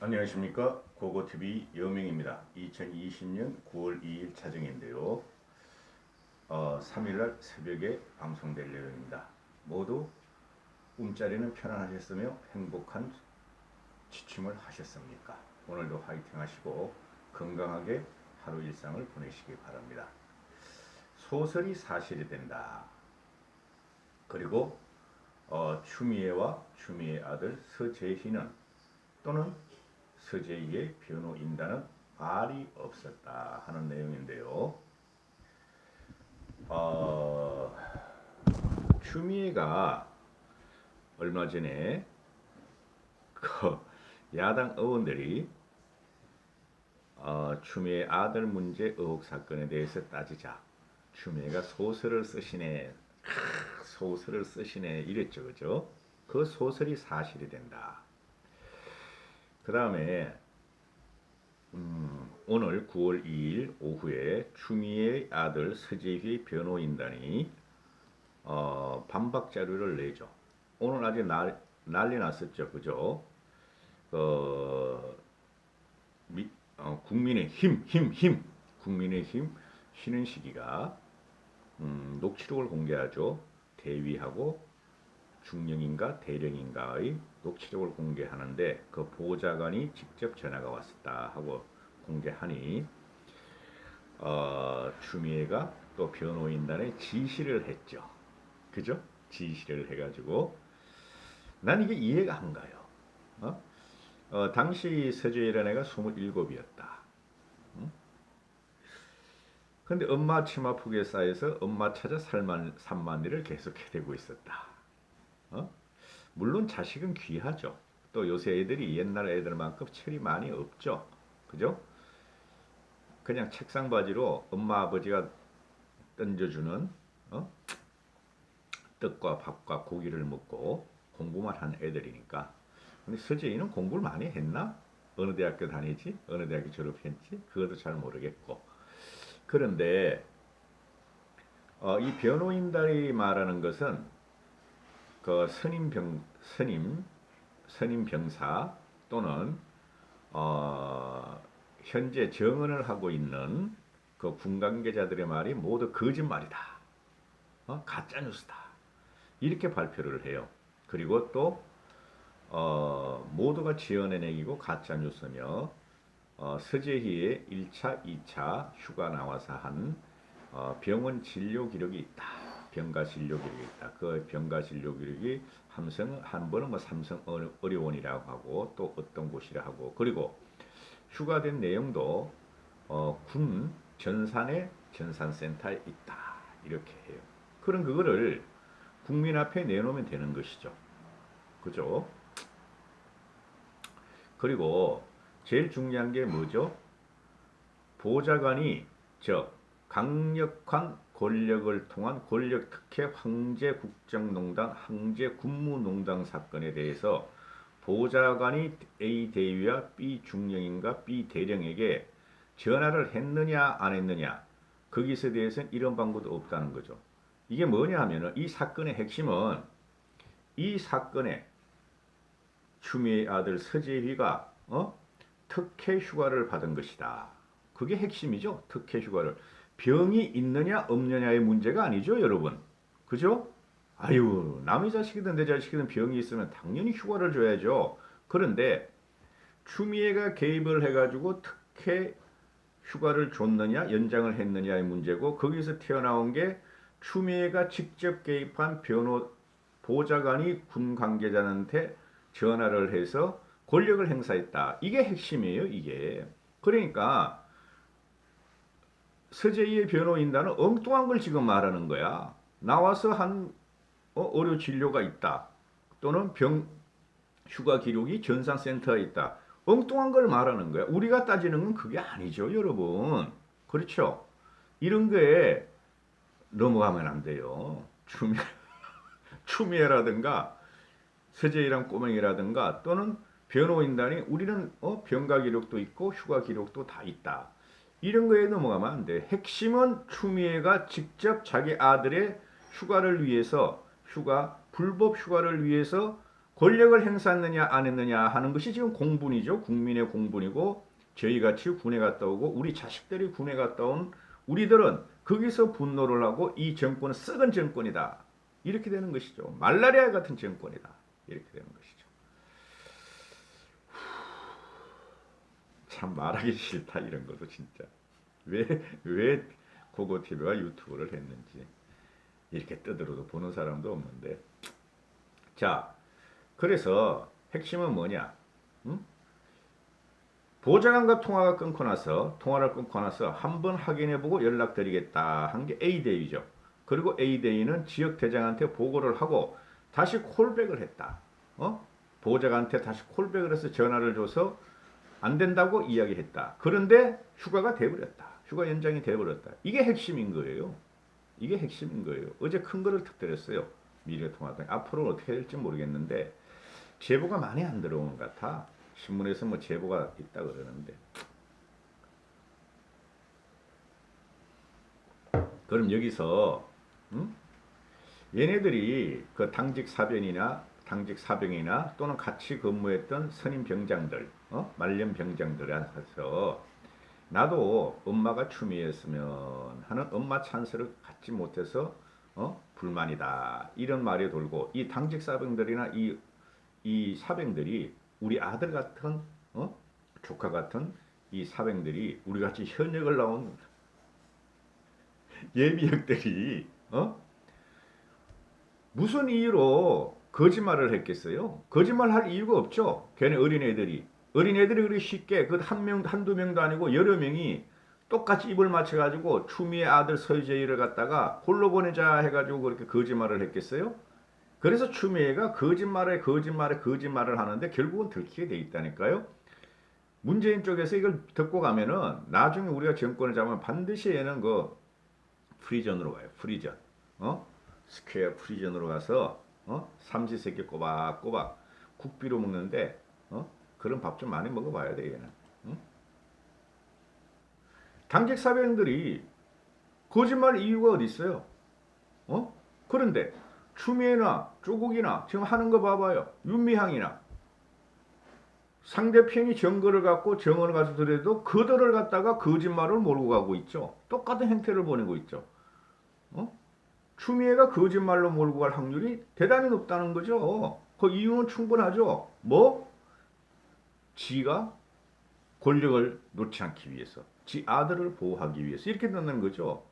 안녕하십니까. 고고TV 여명입니다. 2020년 9월 2일 차정인데요. 3일날 새벽에 방송될 예정입니다. 모두 움짜리는 편안하셨으며 행복한 취침을 하셨습니까? 오늘도 화이팅 하시고 건강하게 하루 일상을 보내시기 바랍니다. 소설이 사실이 된다. 그리고 추미애와 추미애 아들 서재희는 또는 서재희의 변호인단은 말이 없었다 하는 내용인데요. 추미애가 얼마 전에 그 야당 의원들이 추미애 아들 문제 의혹 사건에 대해서 따지자 추미애가 소설을 쓰시네, 소설을 쓰시네 이랬죠, 그죠? 그 소설이 사실이 된다. 그 다음에 오늘 9월 2일 오후에 추미애 아들 서재희 변호인단이 반박 자료를 내죠. 오늘 아주 난리 났었죠, 그죠? 국민의힘 국민의힘 쉬는 시기가 녹취록을 공개하죠. 대위하고 중령인가 대령인가의 녹취록을 공개하는데 그 보좌관이 직접 전화가 왔었다 하고 공개하니 추미애가 또 변호인단에 지시를 했죠. 그죠? 지시를 해가지고 난 이게 이해가 안 가요. 당시 서재희라는 애가 27이었다. 근데 엄마 치마 폭에 쌓여서 엄마 찾아 산만리를 계속 해대고 있었다. 물론 자식은 귀하죠. 또 요새 애들이 옛날 애들만큼 철이 많이 없죠. 그죠? 그냥 책상 바지로 엄마 아버지가 던져주는 떡과 밥과 고기를 먹고 공부만 한 애들이니까. 근데 서재희는 공부를 많이 했나? 어느 대학교 다니지? 어느 대학교 졸업했지? 그것도 잘 모르겠고. 그런데 이 변호인단이 말하는 것은 그 선임 병사 또는 현재 정언을 하고 있는 그 군 관계자들의 말이 모두 거짓말이다. 가짜 뉴스다. 이렇게 발표를 해요. 그리고 또 모두가 지어낸 얘기고 가짜 뉴스며 서재희의 1차, 2차 휴가 나와서 한 병원 진료 기록이 있다. 병가 진료 기록이 있다. 그 병가 진료 기록이 한 번은 뭐 삼성 의료원이라고 하고 또 어떤 곳이라 하고 그리고 휴가된 내용도 군 전산의 전산센터에 있다. 이렇게 해요. 그럼 그거를 국민 앞에 내놓으면 되는 것이죠. 그죠? 그리고 제일 중요한 게 뭐죠? 보좌관이 즉 강력한 권력을 통한 권력 특혜 황제 국정농단, 황제 군무농단 사건에 대해서 보좌관이 A 대위와 B 중령인가 B 대령에게 전화를 했느냐 안 했느냐 거기서 대해서는 이런 방법도 없다는 거죠. 이게 뭐냐 하면은 이 사건의 핵심은 이 사건에 추미애 아들 서재희가 특혜 휴가를 받은 것이다. 그게 핵심이죠. 특혜 휴가를. 병이 있느냐 없느냐의 문제가 아니죠, 여러분. 그죠? 아유, 남의 자식이든 내 자식이든 병이 있으면 당연히 휴가를 줘야죠. 그런데 추미애가 개입을 해가지고 특혜 휴가를 줬느냐 연장을 했느냐의 문제고 거기서 튀어나온 게 추미애가 직접 개입한 보좌관이 군 관계자한테 전화를 해서 권력을 행사했다. 이게 핵심이에요, 이게. 그러니까 서재희의 변호인단은 엉뚱한 걸 지금 말하는 거야. 나와서 한 의료 진료가 있다. 또는 병 휴가 기록이 전산센터에 있다. 엉뚱한 걸 말하는 거야. 우리가 따지는 건 그게 아니죠, 여러분. 그렇죠? 이런 거에 넘어가면 안 돼요. 추미애라든가 서재희랑 꼬맹이라든가 또는 변호인단이 우리는 병가 기록도 있고 휴가 기록도 다 있다. 이런 거에 넘어가면 안 돼. 핵심은 추미애가 직접 자기 아들의 휴가를 위해서 불법 휴가를 위해서 권력을 행사했느냐 안 했느냐 하는 것이 지금 공분이죠. 국민의 공분이고 저희같이 군에 갔다 오고 우리 자식들이 군에 갔다 온 우리들은 거기서 분노를 하고 이 정권은 썩은 정권이다. 이렇게 되는 것이죠. 말라리아 같은 정권이다. 이렇게 되는 것이죠. 참 말하기 싫다 이런 것도 진짜. 왜 고고TV와 유튜브를 했는지 이렇게 떠들어도 보는 사람도 없는데. 자, 그래서 핵심은 뭐냐? 응? 보좌관과 통화를 끊고 나서 한번 확인해보고 연락드리겠다 한 게 A대위죠. 그리고 A대위는 지역대장한테 보고를 하고 다시 콜백을 했다. 보좌관한테 다시 콜백을 해서 전화를 줘서 안 된다고 이야기했다. 그런데 휴가가 돼버렸다. 휴가 연장이 돼버렸다. 이게 핵심인 거예요. 이게 핵심인 거예요. 어제 큰 거를 터뜨렸어요. 미래통합당. 앞으로 어떻게 될지 모르겠는데 제보가 많이 안 들어오는 것 같아. 신문에서 뭐 제보가 있다 그러는데. 그럼 여기서 얘네들이 그 당직 사병이나 또는 같이 근무했던 선임 병장들, 말년 병장들한테서 나도 엄마가 추미애였으면 하는 엄마 찬스를 갖지 못해서 불만이다. 이런 말이 돌고 이 당직 사병들이나 이 사병들이 우리 아들 같은 조카 같은 이 사병들이 우리 같이 현역을 나온 예비역들이 무슨 이유로 거짓말을 했겠어요? 거짓말할 이유가 없죠. 걔네 어린애들이 그렇게 쉽게 그 한두 명도 아니고 여러 명이 똑같이 입을 맞춰가지고 추미애 아들 서재희를 갖다가 홀로 보내자 해가지고 그렇게 거짓말을 했겠어요? 그래서 추미애가 거짓말을 하는데 결국은 들키게 돼 있다니까요. 문재인 쪽에서 이걸 듣고 가면은 나중에 우리가 정권을 잡으면 반드시 얘는 그 프리전으로 가요. 프리전. 스퀘어 프리전으로 가서 삼시세끼 꼬박꼬박 국비로 먹는데 그런 밥 좀 많이 먹어봐야 돼 얘는. 당직 사병들이 거짓말 이유가 어디 있어요? 그런데 추미애나 조국이나 지금 하는 거 봐봐요. 윤미향이나 상대편이 정거를 갖고 정언을 가져더라도 그들을 갖다가 거짓말을 몰고 가고 있죠. 똑같은 행태를 보내고 있죠. 추미애가 거짓말로 몰고 갈 확률이 대단히 높다는 거죠. 그 이유는 충분하죠. 뭐? 지가 권력을 놓지 않기 위해서, 지 아들을 보호하기 위해서 이렇게 된다는 거죠.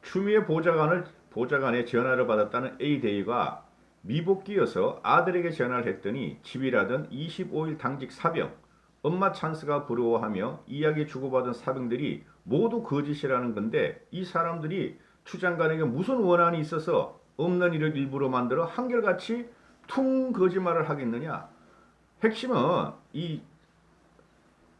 추미애 보좌관의 전화를 받았다는 A대위가 미복귀여서 아들에게 전화를 했더니 집이라던 25일 당직 사병, 엄마 찬스가 부러워하며 이야기 주고받은 사병들이 모두 거짓이라는 건데 이 사람들이 추 장관에게 무슨 원한이 있어서 없는 일을 일부러 만들어 한결같이 퉁 거짓말을 하겠느냐. 핵심은 이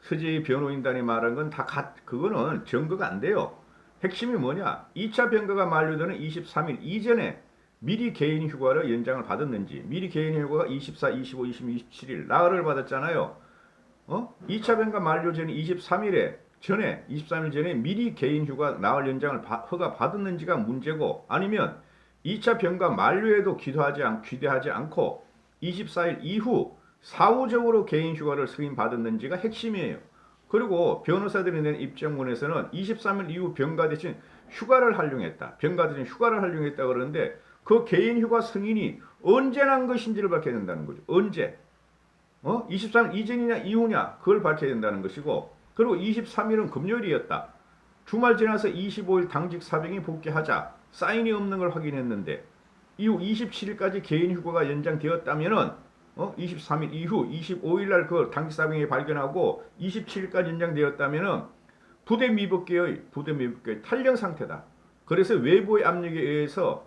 서재희 변호인단이 말한 건 그거는 증거가 안 돼요. 핵심이 뭐냐? 2차 병가가 만료되는 23일 이전에 미리 개인 휴가를 연장을 받았는지, 미리 개인 휴가가 24, 25, 26, 27일 나흘을 받았잖아요. 2차 병가 만료 전 23일 전에 미리 개인 휴가 나흘 연장을 허가 받았는지가 문제고, 아니면 2차 병가 만료에도 기대하지 않고 24일 이후 사후적으로 개인 휴가를 승인받았는지가 핵심이에요. 그리고 변호사들이 낸 입장문에서는 23일 이후 병가 대신 휴가를 활용했다. 그러는데 그 개인 휴가 승인이 언제 난 것인지를 밝혀야 된다는 거죠. 언제? 23일 이전이냐 이후냐 그걸 밝혀야 된다는 것이고, 그리고 23일은 금요일이었다. 주말 지나서 25일 당직 사병이 복귀하자 사인이 없는 걸 확인했는데 이후 27일까지 개인 휴가가 연장되었다면은 23일 이후 25일날 그 당직 사병이 발견하고 27일까지 연장되었다면은 부대 미복귀의 탈령 상태다. 그래서 외부의 압력에 의해서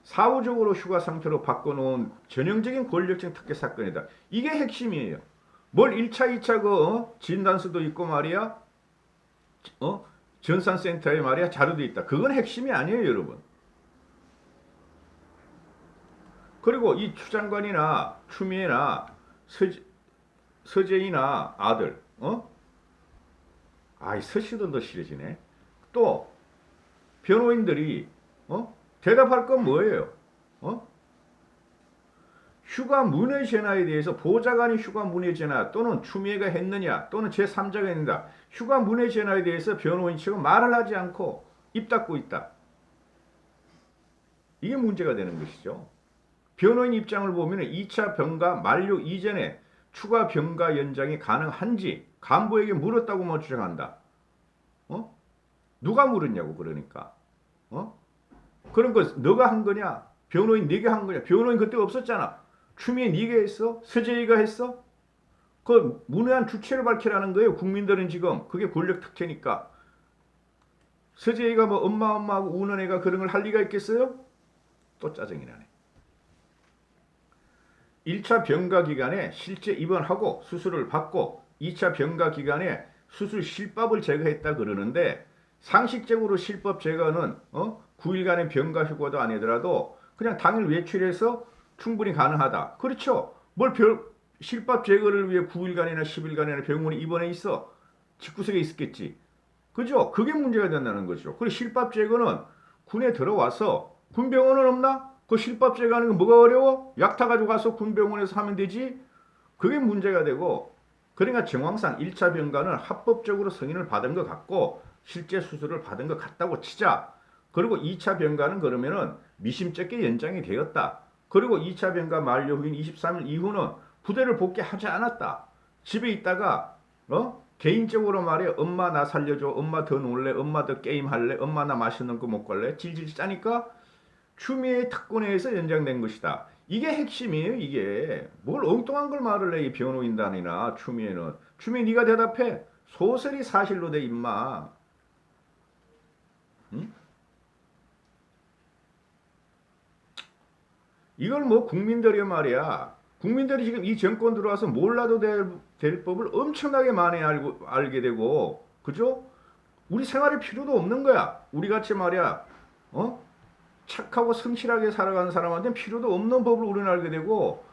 사후적으로 휴가 상태로 바꿔놓은 전형적인 권력적 특혜 사건이다. 이게 핵심이에요. 뭘 1차, 2차 진단서도 있고 말이야. 전산센터에 말이야 자료도 있다. 그건 핵심이 아니에요, 여러분. 그리고 이 추 장관이나 추미애나 서재희나 아들, 이 서씨도 더 싫어지네. 또 변호인들이 대답할 건 뭐예요? 휴가 문의 전화에 대해서 보좌관이 휴가 문의 전화 또는 추미애가 했느냐 또는 제3자가 했느냐 휴가 문의 전화에 대해서 변호인 측은 말을 하지 않고 입 닫고 있다. 이게 문제가 되는 것이죠. 변호인 입장을 보면 2차 병가 만료 이전에 추가 병가 연장이 가능한지 간부에게 물었다고만 주장한다. 어? 누가 물었냐고 그러니까. 그런 거 너가 한 거냐? 변호인 네가 한 거냐? 변호인 그때 없었잖아. 추미애 네가 했어? 서재희가 했어? 그 문외한 주체를 밝히라는 거예요. 국민들은 지금 그게 권력 특혜니까. 서재희가 뭐 엄마하고 우는 애가 그런 걸 할 리가 있겠어요? 또 짜증이 나네. 1차 병가 기간에 실제 입원하고 수술을 받고 2차 병가 기간에 수술 실밥을 제거했다 그러는데 상식적으로 실밥 제거는 9일간의 병가 휴가도 아니더라도 그냥 당일 외출해서 충분히 가능하다. 그렇죠. 뭘 실밥 제거를 위해 9일간이나 10일간이나 병원에 입원해 있어. 집구석에 있었겠지. 그죠? 그게 문제가 된다는 거죠. 그리고 실밥 제거는 군에 들어와서 군병원은 없나? 그 실밥 제거하는 거 뭐가 어려워? 약 타가지고 가서 군병원에서 하면 되지. 그게 문제가 되고 그러니까 정황상 1차 병가는 합법적으로 승인을 받은 것 같고 실제 수술을 받은 것 같다고 치자. 그리고 2차 병가는 그러면은 미심쩍게 연장이 되었다. 그리고 2차 병가 만료 후인 23일 이후는 부대를 복귀하지 않았다. 집에 있다가 개인적으로 말해 엄마 나 살려줘. 엄마 더 놀래. 엄마 더 게임할래. 엄마 나 맛있는 거 먹고 갈래. 질질 짜니까 추미애 특권에서 연장된 것이다. 이게 핵심이에요. 이게 뭘 엉뚱한 걸 말을 해. 이 변호인단이나 추미애는. 추미애 네가 대답해. 소설이 사실로 돼 임마. 응? 이걸 뭐 국민들이 말이야. 국민들이 지금 이 정권 들어와서 몰라도 될 법을 엄청나게 많이 알게 되고, 그죠? 우리 생활에 필요도 없는 거야. 우리 같이 말이야, 착하고 성실하게 살아가는 사람한테는 필요도 없는 법을 우리는 알게 되고,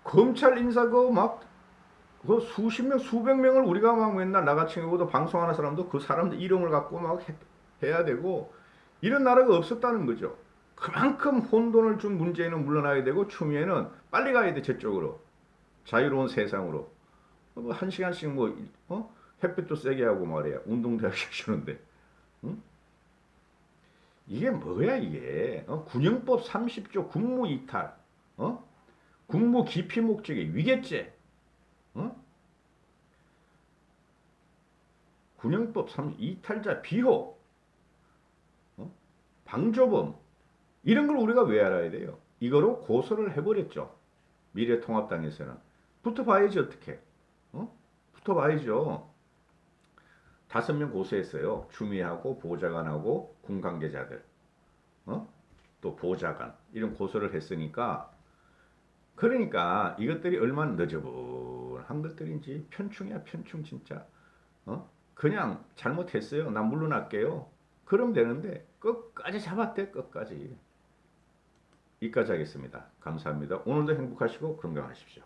검찰 인사 그 수십 명, 수백 명을 우리가 막 맨날 나같이 경우도 방송하는 사람도 그 사람들 이름을 갖고 막 해야 되고, 이런 나라가 없었다는 거죠. 그만큼 혼돈을 준 문재인은 물러나야 되고 추미애는 빨리 가야 돼 저쪽으로 자유로운 세상으로 한 시간씩 햇빛도 세게 하고 말이야 운동대학 시키는데 응? 이게 뭐야 이게 군영법 30조 군무 이탈 군무 기피 목적의 위계죄 군영법 30 이탈자 비호 방조범 이런 걸 우리가 왜 알아야 돼요? 이거로 고소를 해버렸죠. 미래통합당에서는. 붙어봐야지 어떻게. 붙어봐야죠. 5명 고소했어요. 추미애하고 보좌관하고 군 관계자들. 또 보좌관. 이런 고소를 했으니까 그러니까 이것들이 얼마나 너저분한 것들인지 편충이야 편충 진짜. 그냥 잘못했어요. 난 물러날게요. 그럼 되는데 끝까지 잡았대 끝까지. 여기까지 하겠습니다. 감사합니다. 오늘도 행복하시고 건강하십시오.